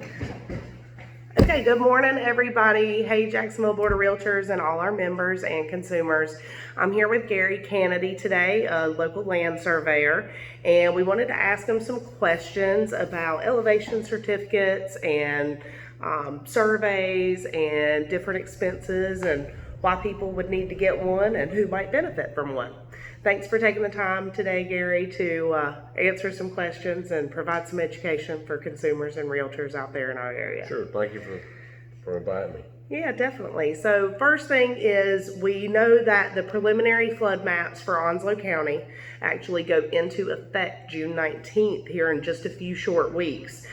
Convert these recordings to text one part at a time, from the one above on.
Okay, good morning, everybody. Hey, Jacksonville Board of Realtors and all our members and consumers. I'm here with Gary Kennedy today, a local land surveyor, and we wanted to ask him some questions about elevation certificates and surveys and different expenses and why people would need to get one and who might benefit from one. Thanks for taking the time today, Gary, to answer some questions and provide some education for consumers and realtors out there in our area. Sure, thank you for inviting me. Yeah, definitely. So first thing is we know that the preliminary flood maps for Onslow County actually go into effect June 19th here in just a few short weeks.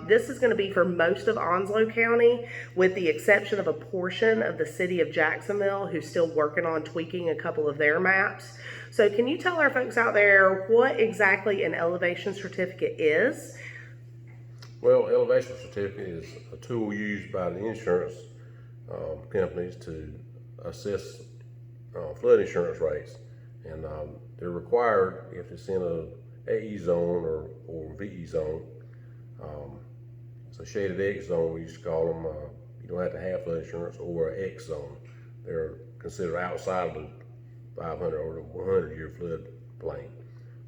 This is going to be for most of Onslow County with the exception of a portion of the city of Jacksonville who's still working on tweaking a couple of their maps. So can you tell our folks out there what exactly an elevation certificate is? Well, elevation certificate is a tool used by the insurance companies to assess flood insurance rates, and they're required if it's in a AE zone or VE zone. It's a shaded X zone. We used to call them. You don't have to have flood insurance, or an X zone. They're considered outside of the 500 or the 100-year flood plain.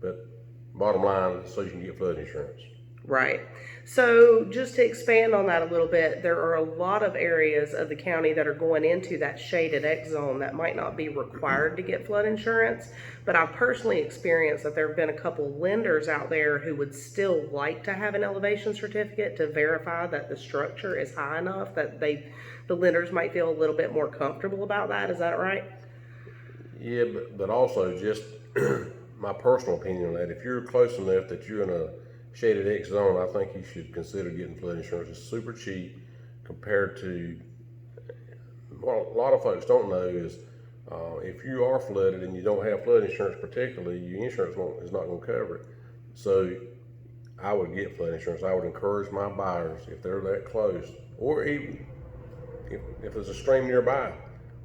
But bottom line, so you can get flood insurance. Right. So just to expand on that a little bit, there are a lot of areas of the county that are going into that shaded X zone that might not be required to get flood insurance. But I've personally experienced that there have been a couple lenders out there who would still like to have an elevation certificate to verify that the structure is high enough that the lenders might feel a little bit more comfortable about that. Is that right? Yeah, but also just my personal opinion on that, if you're close enough that you're in a shaded X zone, I think you should consider getting flood insurance. It's super cheap compared to what a lot of folks don't know is if you are flooded and you don't have flood insurance, particularly, your insurance is not going to cover it. So I would get flood insurance. I would encourage my buyers, if they're that close, or even if there's a stream nearby,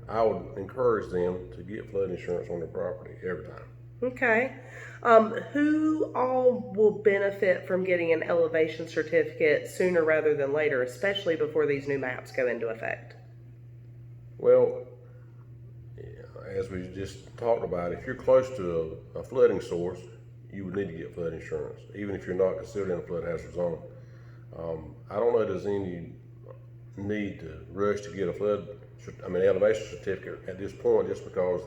I would encourage them to get flood insurance on their property every time. Okay. Who all will benefit from getting an elevation certificate sooner rather than later, especially before these new maps go into effect? Well, as we just talked about, if you're close to a flooding source, you would need to get flood insurance, even if you're not considered in a flood hazard zone. I don't know if there's any need to rush to get elevation certificate at this point, just because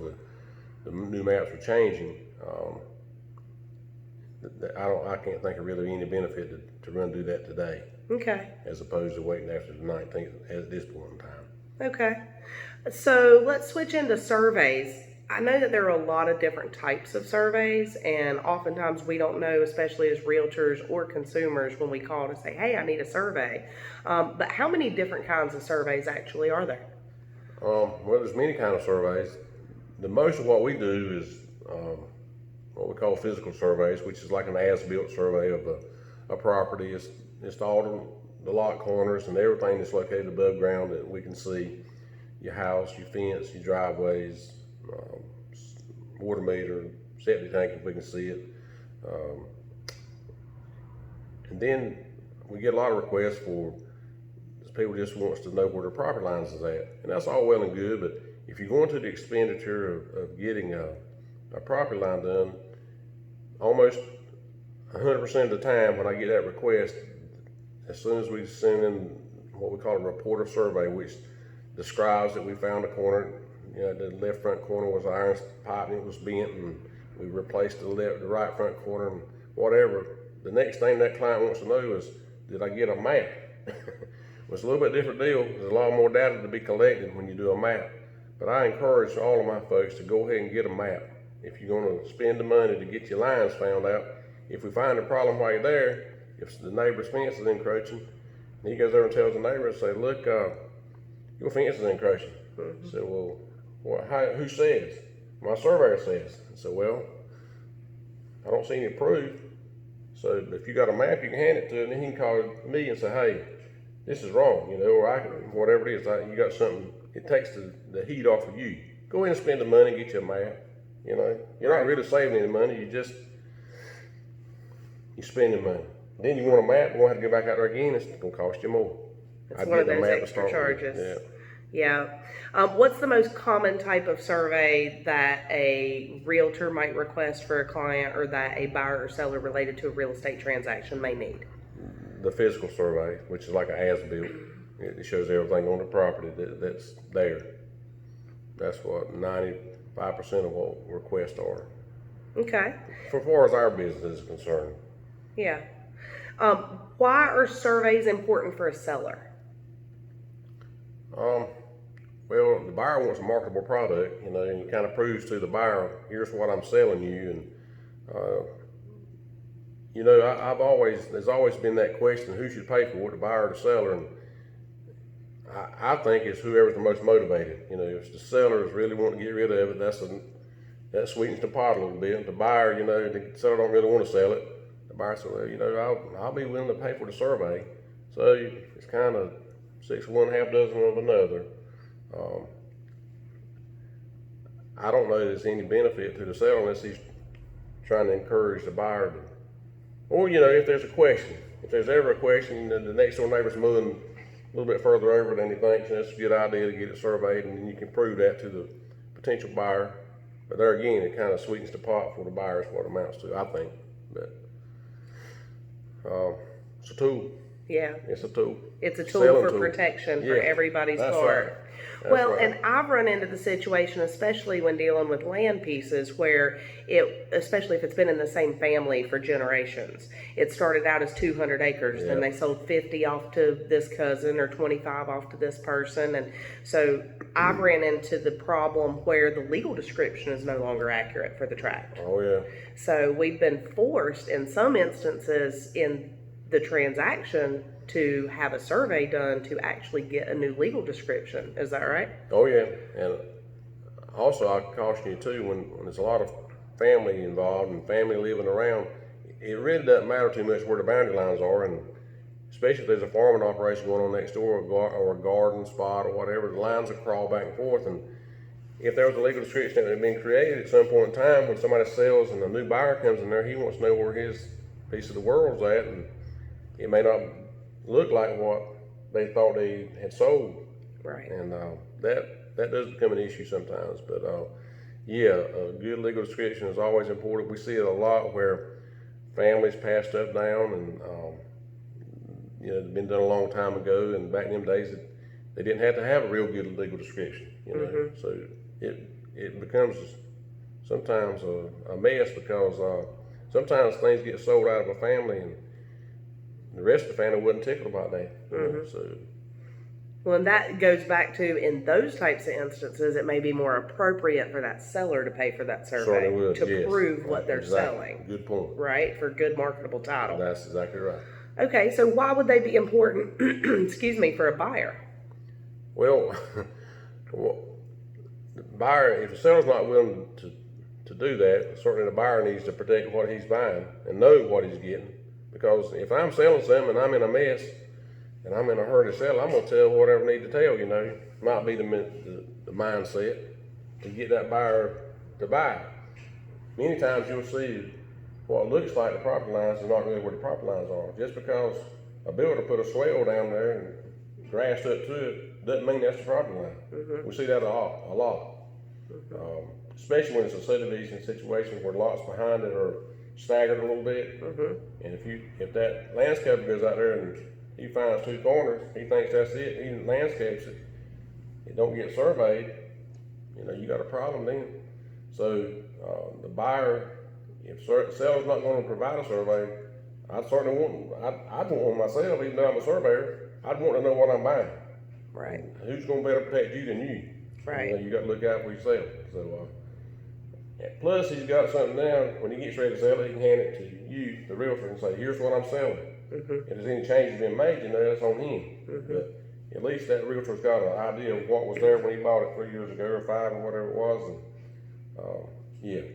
the new maps are changing. I can't think of really any benefit to run do that today. Okay. As opposed to waiting after the 19th at this point in time. Okay. So let's switch into surveys. I know that there are a lot of different types of surveys, and oftentimes we don't know, especially as realtors or consumers, when we call to say, hey, I need a survey. But how many different kinds of surveys actually are there? Well, there's many kinds of surveys. The most of what we do is what we call physical surveys, which is like an as-built survey of a property. It's all the lot corners and everything that's located above ground that we can see. Your house, your fence, your driveways, water meter, septic tank if we can see it. And then we get a lot of requests for people just wants to know where their property lines is at. And that's all well and good, but if you're going to the expenditure of getting a property line done, almost 100% of the time when I get that request, as soon as we send in what we call a report of survey, which describes that we found a corner, the left front corner was iron pipe and it was bent, and we replaced the right front corner and whatever. The next thing that client wants to know is, did I get a map? It's a little bit different deal. There's a lot more data to be collected when you do a map. But I encourage all of my folks to go ahead and get a map. If you're going to spend the money to get your lines found out, if we find a problem while you're there, if the neighbor's fence is encroaching, and he goes over and tells the neighbor and say, look, your fence is encroaching. I said, well, who says? My surveyor says. I said, well, I don't see any proof. So if you got a map, you can hand it to him, and he can call me and say, hey, this is wrong, or whatever it is, you got something, it takes the heat off of you. Go ahead and spend the money and get you a map. You're not really saving any money, you're spending money. Then you want a map, you're going to have to go back out there again. It's going to cost you more. It's one of those extra charges. Yeah. What's the most common type of survey that a realtor might request for a client, or that a buyer or seller related to a real estate transaction may need? The physical survey, which is like an as-built. It shows everything on the property that's there. That's what 95% of what requests are. Okay. For far as our business is concerned. Yeah. Why are surveys important for a seller? Well, the buyer wants a marketable product, and it kind of proves to the buyer, here's what I'm selling you. And there's always been that question, who should pay for it, the buyer or the seller? And I think it's whoever's the most motivated. If the seller is really wanting to get rid of it, that sweetens the pot a little bit. The buyer, the seller don't really want to sell it. The buyer said, well, I'll be willing to pay for the survey. So it's kind of 6 of one, half dozen of another. I don't know that there's any benefit to the seller unless he's trying to encourage the buyer to, or if there's a question, if there's ever a question, the next door neighbor's moving a little bit further over than he thinks, and it's a good idea to get it surveyed, and then you can prove that to the potential buyer. But there again, it kind of sweetens the pot for the buyer, is what it amounts to, I think. But it's a tool. Yeah. It's a tool. It's a tool for protection for everybody's part. Right. Well, and I've run into the situation, especially when dealing with land pieces, where especially if it's been in the same family for generations, it started out as 200 acres, then they sold 50 off to this cousin or 25 off to this person. And so I've ran into the problem where the legal description is no longer accurate for the tract. Oh, yeah. So we've been forced in some instances in the transaction to have a survey done to actually get a new legal description. Is that right? Oh yeah, and also I caution you too, when there's a lot of family involved and family living around, it really doesn't matter too much where the boundary lines are, and especially if there's a farming operation going on next door or a garden spot or whatever, the lines will crawl back and forth. And if there was a legal description that had been created at some point in time, when somebody sells and a new buyer comes in there, he wants to know where his piece of the world's at, and it may not look like what they thought they had sold. Right. And that does become an issue sometimes. But a good legal description is always important. We see it a lot where families pass stuff down, and it's been done a long time ago, and back in them days they didn't have to have a real good legal description. So it becomes sometimes a mess, because sometimes things get sold out of a family and the rest of the family wasn't tickled about that. Well, and that goes back to, in those types of instances, it may be more appropriate for that seller to pay for that survey to prove what they're selling. Good point. Right? For good marketable title. That's exactly right. Okay, so why would they be important, excuse me, for a buyer? Well, the buyer, if the seller's not willing to do that, certainly the buyer needs to protect what he's buying and know what he's getting. Because if I'm selling something and I'm in a mess and I'm in a hurry to sell, I'm going to tell whatever I need to tell. Might be the mindset to get that buyer to buy. Many times you'll see what looks like the property lines is not really where the property lines are. Just because a builder put a swale down there and grassed up to it doesn't mean that's the property line. We see that a lot. Especially when it's a subdivision situation where lots behind it are staggered a little bit. And if that landscaper goes out there and he finds 2 corners, he thinks that's it, he landscapes it, it don't get surveyed, you got a problem then. So the buyer, if the seller's not going to provide a survey, I'd want one myself, even though I'm a surveyor. I'd want to know what I'm buying. Right. Who's going to better protect you than you? Right. You got to look out for yourself. So plus, he's got something down. When he gets ready to sell it, he can hand it to you, the realtor, and say, here's what I'm selling. If there's any changes been made, that's on him. But at least that realtor's got an idea of what was there when he bought it 3 years ago or 5 or whatever it was. And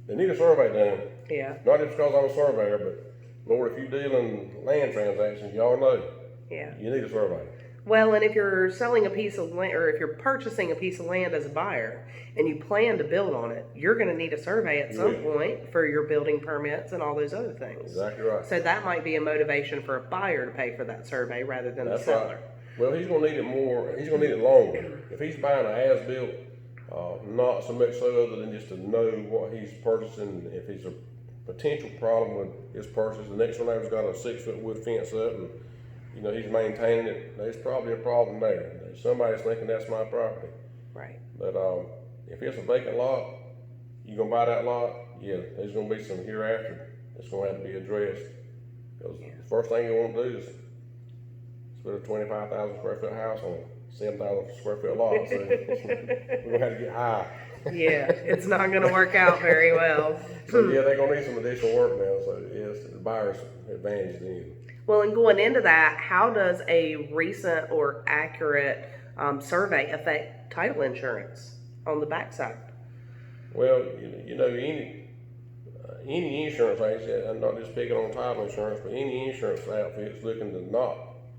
they need a survey done. Yeah. Not just because I'm a surveyor, but Lord, if you deal in land transactions, y'all know. Yeah. You need a survey. Well, and if you're selling a piece of land, or if you're purchasing a piece of land as a buyer and you plan to build on it, you're going to need a survey at some point for your building permits and all those other things. Exactly right. So that might be a motivation for a buyer to pay for that survey rather than the That's seller. right. Well, he's gonna need it more, he's gonna need it longer. If he's buying an as-built, not so much so other than just to know what he's purchasing, if he's a potential problem with his purchase. The next one neighbor's got a 6-foot wood fence up and, you know, he's maintaining it, there's probably a problem there. Somebody's thinking that's my property. Right. But, if it's a vacant lot, you gonna buy that lot, yeah, there's gonna be some hereafter that's gonna have to be addressed. Because the first thing you wanna do is put a 25,000 square foot house on a 7,000 square foot lot, so we're gonna have to get high. Yeah, it's not going to work out very well. So yeah, they're gonna need some additional work now, so yes, the buyer's advantage then. Well, and going into that, how does a recent or accurate survey affect title insurance on the backside? Well, you know, any insurance agency, I'm not just picking on title insurance, but any insurance outfit's looking to not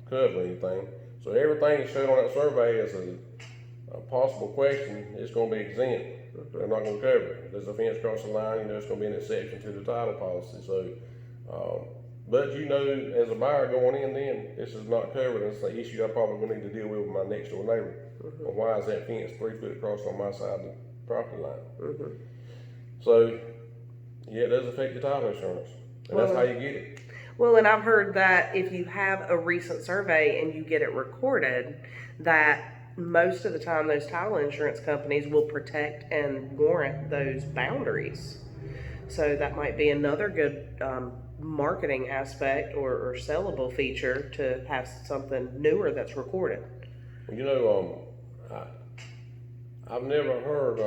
cover anything. So everything that's shown on that survey is a possible question, it's gonna be exempt. They're not gonna cover it. If there's a fence across the line, you know, it's gonna be an exception to the title policy. So, but you know, as a buyer going in, then this is not covered. It's an issue I probably gonna need to deal with my next door neighbor. Well, why is that fence 3 foot across on my side of the property line? So, yeah, it does affect the title insurance, and that's how you get it. Well, and I've heard that if you have a recent survey and you get it recorded, that most of the time those title insurance companies will protect and warrant those boundaries. So that might be another good marketing aspect or sellable feature to have something newer that's recorded. You know, I've never heard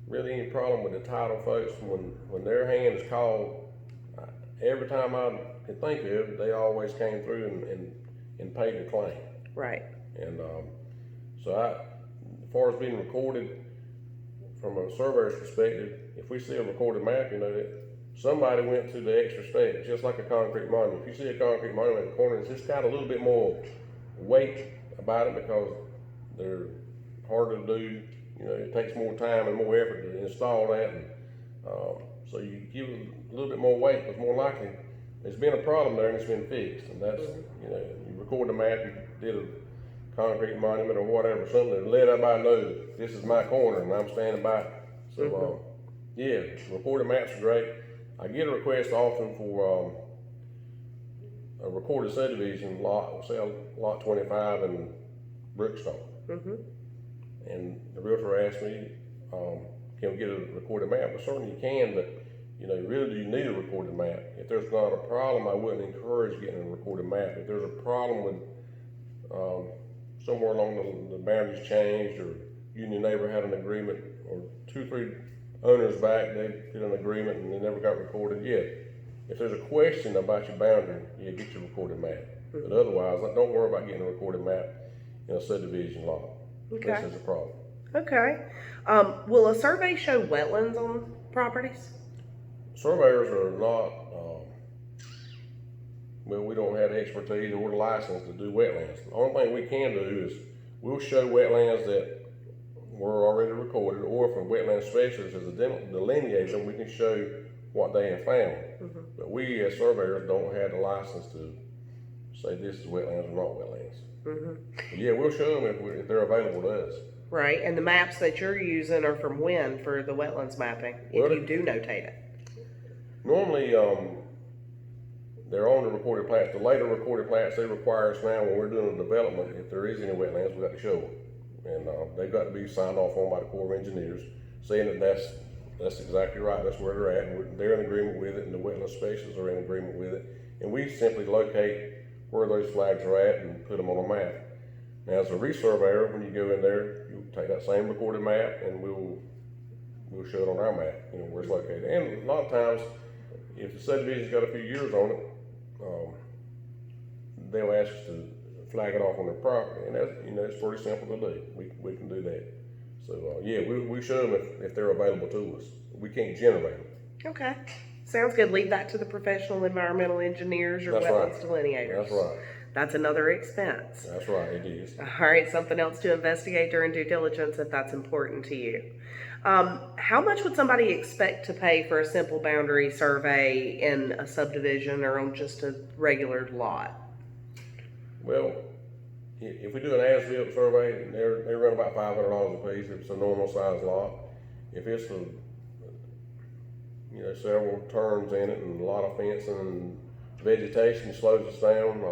really any problem with the title folks when their hand is called. Every time I can think of it, they always came through and paid the claim. Right. And so as far as being recorded from a surveyor's perspective, if we see a recorded map, you know, that somebody went to the extra step. It's just like a concrete monument. If you see a concrete monument in the corner, it's just got a little bit more weight about it because they're harder to do. You know, it takes more time and more effort to install that. And, so you give it a little bit more weight, because more likely there's been a problem there and it's been fixed. And that's, you know, you record the map, you did a concrete monument or whatever, something to let everybody know that this is my corner and I'm standing by it. So, yeah, recorded maps are great. I get a request often for a recorded subdivision lot, say lot 25 in Brookstone. And the realtor asked me, can we get a recorded map? Well, certainly you can, but you know, really do you need a recorded map? If there's not a problem, I wouldn't encourage getting a recorded map. If there's a problem with somewhere along the boundaries changed, or you and your neighbor had an agreement, or 2-3 owners back, they did an agreement and they never got recorded, yeah. If there's a question about your boundary, yeah, get your recorded map. But otherwise, don't worry about getting a recorded map in a subdivision lot. Okay. This is a problem. Okay. Will a survey show wetlands on properties? Surveyors are not, well, we don't have the expertise or the license to do wetlands. The only thing we can do is we'll show wetlands that were already recorded, or if a wetland specialist has delineated them, we can show what they have found. But we as surveyors don't have the license to say this is wetlands or not wetlands. But yeah, we'll show them if they're available to us. Right, and the maps that you're using are from when for the wetlands mapping, if you do notate it? Normally, they're on the recorded plats. The later recorded plats, they require us now when we're doing a development, if there is any wetlands, we got to show them. And they've got to be signed off on by the Corps of Engineers, saying that that's exactly right, that's where they're at, and they're in agreement with it, and the wetland specialists are in agreement with it. And we simply locate where those flags are at and put them on a map. Now, as a resurveyor, when you go in there, you take that same recorded map and we'll show it on our map, you know, where it's located. And a lot of times, if the subdivision's got a few years on it, they'll ask us to flag it off on their property, and that's, you know, it's pretty simple to do. We can do that. So yeah, we show them if they're available to us. We can't generate them. Okay, sounds good. Leave that to the professional environmental engineers or That's wetlands right. delineators. That's right. That's another expense. That's right, it is. All right, something else to investigate during due diligence if that's important to you. How much would somebody expect to pay for a simple boundary survey in a subdivision or on just a regular lot? Well, if we do an as-built survey, they run about $500 a piece if it's a normal size lot. If it's a, several turns in it and a lot of fencing and vegetation slows us down,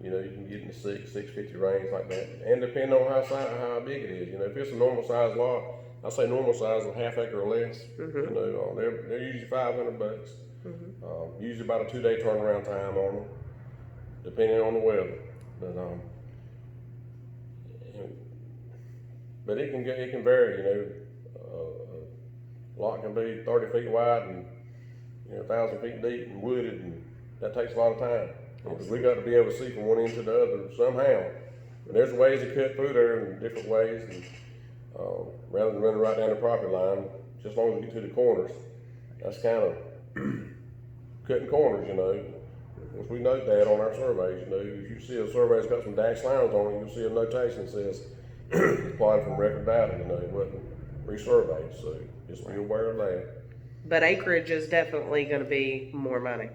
you can get in the 650 range like that. And depending on how big it is, if it's a normal size lot, I say normal size, a half acre or less. They're usually $500. Usually about a 2-day turnaround time on them, depending on the weather. But it can vary. A lot can be 30 feet wide and 1,000 feet deep and wooded, and that takes a lot of time because we got to be able to see from one end to the other somehow. And there's ways to cut through there in different ways, and rather than running right down the property line, just as long as we get to the corners, that's kind of cutting corners. Once we note that on our surveys, if you see a survey that's got some dashed lines on it, you'll see a notation that says it's plotted from record data. It wasn't resurveyed, so just be aware of that. But acreage is definitely going to be more money.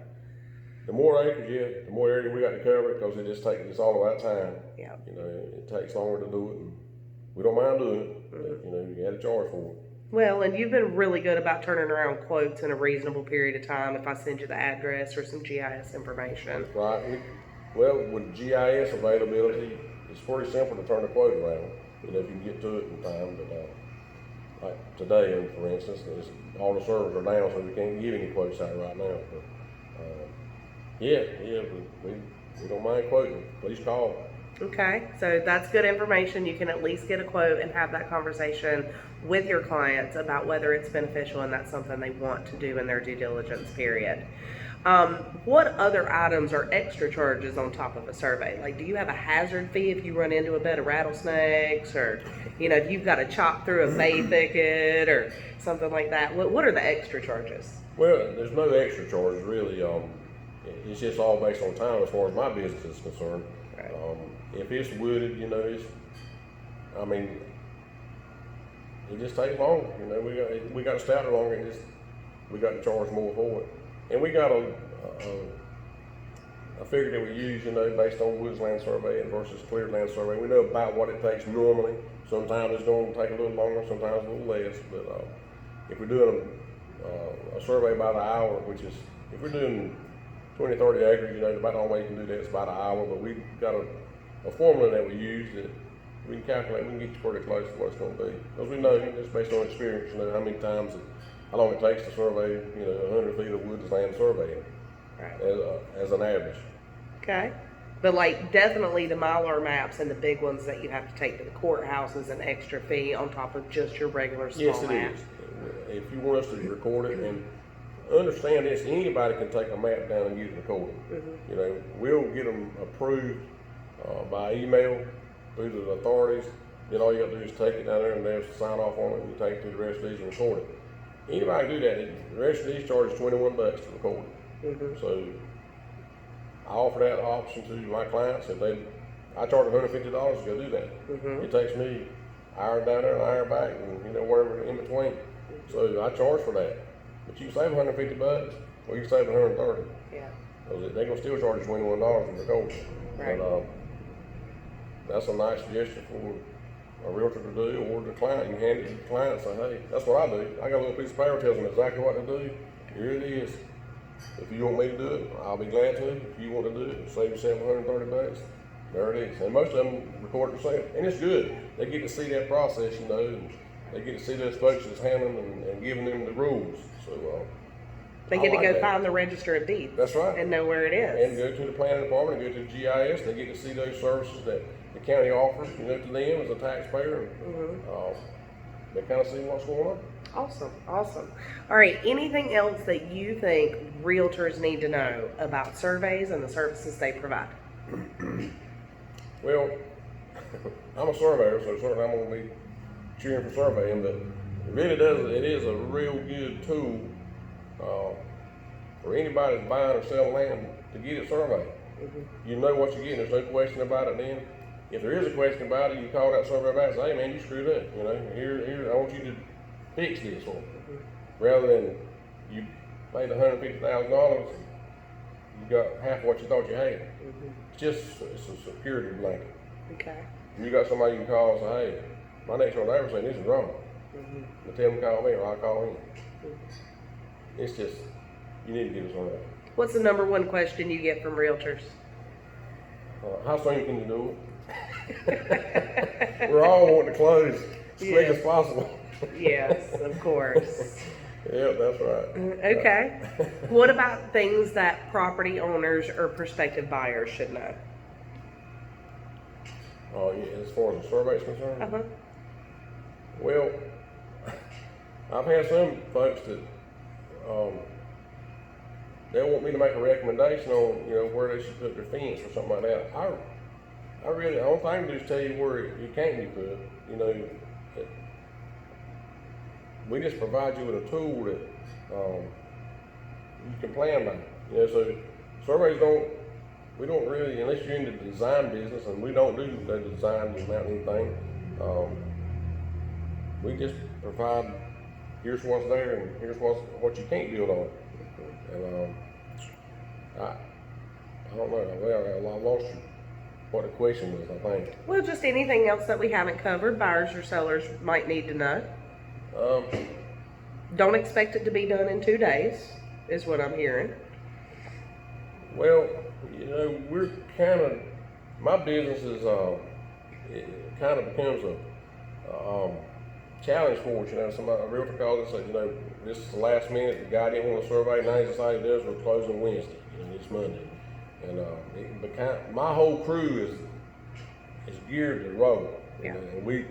The more acreage, the more area we got to cover, because it's all about time. Yeah. It takes longer to do it, and we don't mind doing it. But, you got to charge for it. Well, and you've been really good about turning around quotes in a reasonable period of time if I send you the address or some GIS information. Right. With GIS availability, it's pretty simple to turn a quote around. If you can get to it in time. But like today, for instance, all the servers are down, so we can't give any quotes out right now. But we don't mind quoting. Please call. Okay, so that's good information. You can at least get a quote and have that conversation with your clients about whether it's beneficial and that's something they want to do in their due diligence period. What other items are extra charges on top of a survey? Like, do you have a hazard fee if you run into a bed of rattlesnakes, or if you've got to chop through a bay thicket or something like that? What are the extra charges? Well, there's no extra charges really. It's just all based on time as far as my business is concerned. Right. If it's wooded, it just takes longer. We got to start it longer. We got to charge more for it. And we got a figure that we use, based on woods land survey versus cleared land survey. We know about what it takes normally. Sometimes it's going to take a little longer, sometimes a little less. But if we're doing a survey by the hour, which is, if we're doing 20, 30 acres, about the only way you can do that is about an hour. But we've got a formula that we use that we can calculate. We can get you pretty close to what it's going to be. Because we know, just based on experience, how many times, how long it takes to survey, 100 feet of woods land surveying, right, as an average. Okay. But definitely the Mylar maps and the big ones that you have to take to the courthouse is an extra fee on top of just your regular small map. Yes, it is. If you want us to record it, and understand this, anybody can take a map down and get it recorded. We'll get them approved by email through the authorities. Then all you got to do is take it down there and they have to sign off on it, and you take it to the rest of these and record it. Anybody can do that. The rest of these charges $21 to record it. So I offer that option to my clients. I charge $150 to go do that. It takes me an hour down there and an hour back, and wherever in between. So I charge for that. But you can save $150, or you can save $130. Yeah. Because they're gonna still charge you $21 to record. Right. But that's a nice gesture for a realtor to do, or the client. You can hand it to the client and say, hey, that's what I do. I got a little piece of paper that tells them exactly what to do. Here it is. If you want me to do it, I'll be glad to. If you want to do it, save yourself $130. There it is. And most of them record it themselves. And it's good. They get to see that process, and they get to see those folks that's handling and giving them the rules. So they get to go find the register of deeds. That's right. And know where it is. And go to the planning department and go to the GIS. They get to see those services that the county offers, to them as a taxpayer. They kind of see what's going on. Awesome. All right, anything else that you think realtors need to know about surveys and the services they provide? Well, I'm a surveyor, so certainly I'm going to be cheering for surveying, but it is a real good tool for anybody that's buying or selling land to get it surveyed. You know what you're getting, there's no question about it then. If there is a question about it, you call that surveyor back and say, hey man, you screwed up, you know, here, I want you to fix this for me. Rather than you paid $150,000, you got half what you thought you had. It's a security blanket. Okay. You got somebody you can call and say, hey, my next door neighbor saying this is wrong. But tell them to call me or I'll call him. It's just, you need to get us on that. What's the number one question you get from realtors? How soon can you do it? We're all wanting to close as quick as possible. Yes, of course. Yep, that's right. Okay. What about things that property owners or prospective buyers should know? Oh, yeah, as far as the survey is concerned? Uh-huh. Well, I've had some folks that they want me to make a recommendation on, you know, where they should put their fence or something like that. I really, the only thing I can do is tell you where it can't be put. You know, we just provide you with a tool that you can plan by. You know, so surveys we don't really, unless you're in the design business, and we don't do the design, the mountain anything. We just provide, here's what's there and here's what you can't build on. And I don't know, well, I lost what the question was, I think. Well, just anything else that we haven't covered, buyers or sellers might need to know. Don't expect it to be done in 2 days, is what I'm hearing. Well, you know, we're kind of, my business is, it kind of becomes a challenge for us. You know, a realtor calls and says, you know, this is the last minute, the guy didn't want to survey, now he decided he does, we're closing Wednesday, you know, it's Monday. And my whole crew is geared to roll. Yeah. And we're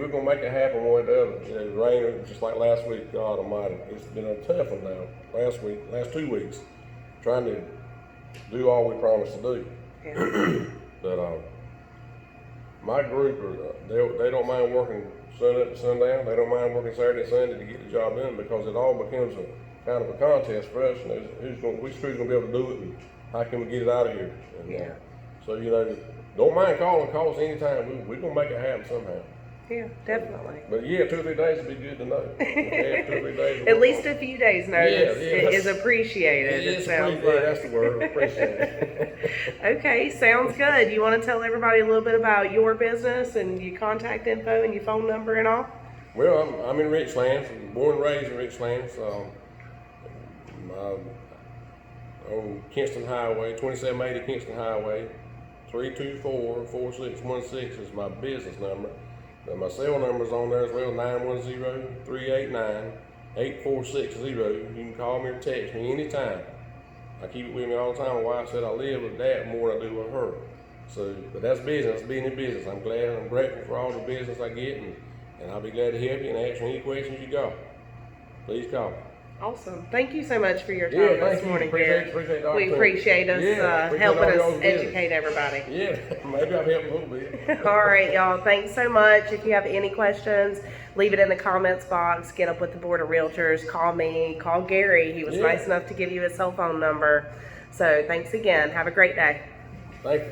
gonna make it happen one way or the other. You know, rain, just like last week, God Almighty, it's been a tough one now. Last 2 weeks, trying to do all we promised to do. Yeah. But my group, they don't mind working sun up to sundown. They don't mind working Saturday and Sunday to get the job done, because it all becomes a kind of a contest for us. You know, which crew's gonna be able to do it, and how can we get it out of here? And, Yeah. So, you know, don't mind calling. Call us anytime. We're gonna make it happen somehow. Yeah, definitely. But yeah, 2 or 3 days would be good to know. Yeah, 2 or 3 days. At least a few days notice is Yeah, appreciated. It sounds like. that's the word. Appreciate it. Okay, sounds good. You want to tell everybody a little bit about your business and your contact info and your phone number and all? Well, I'm in Richlands. Born and raised in Richlands. On Kingston Highway, 2780 Kingston Highway, 324-4616 is my business number. But my cell number's on there as well, 910-389-8460. You can call me or text me anytime. I keep it with me all the time. My wife said I live with Dad more than I do with her. So, but that's business, being in business. I'm grateful for all the business I get, and I'll be glad to help you and answer any questions you got. Please call. Awesome. Thank you so much for your time this morning, Appreciate Gary. We appreciate us helping us educate everybody. Yeah, maybe I've helped a little bit. All right, y'all. Thanks so much. If you have any questions, leave it in the comments box. Get up with the Board of Realtors. Call me. Call Gary. He was nice enough to give you his cell phone number. So thanks again. Have a great day. Thank you.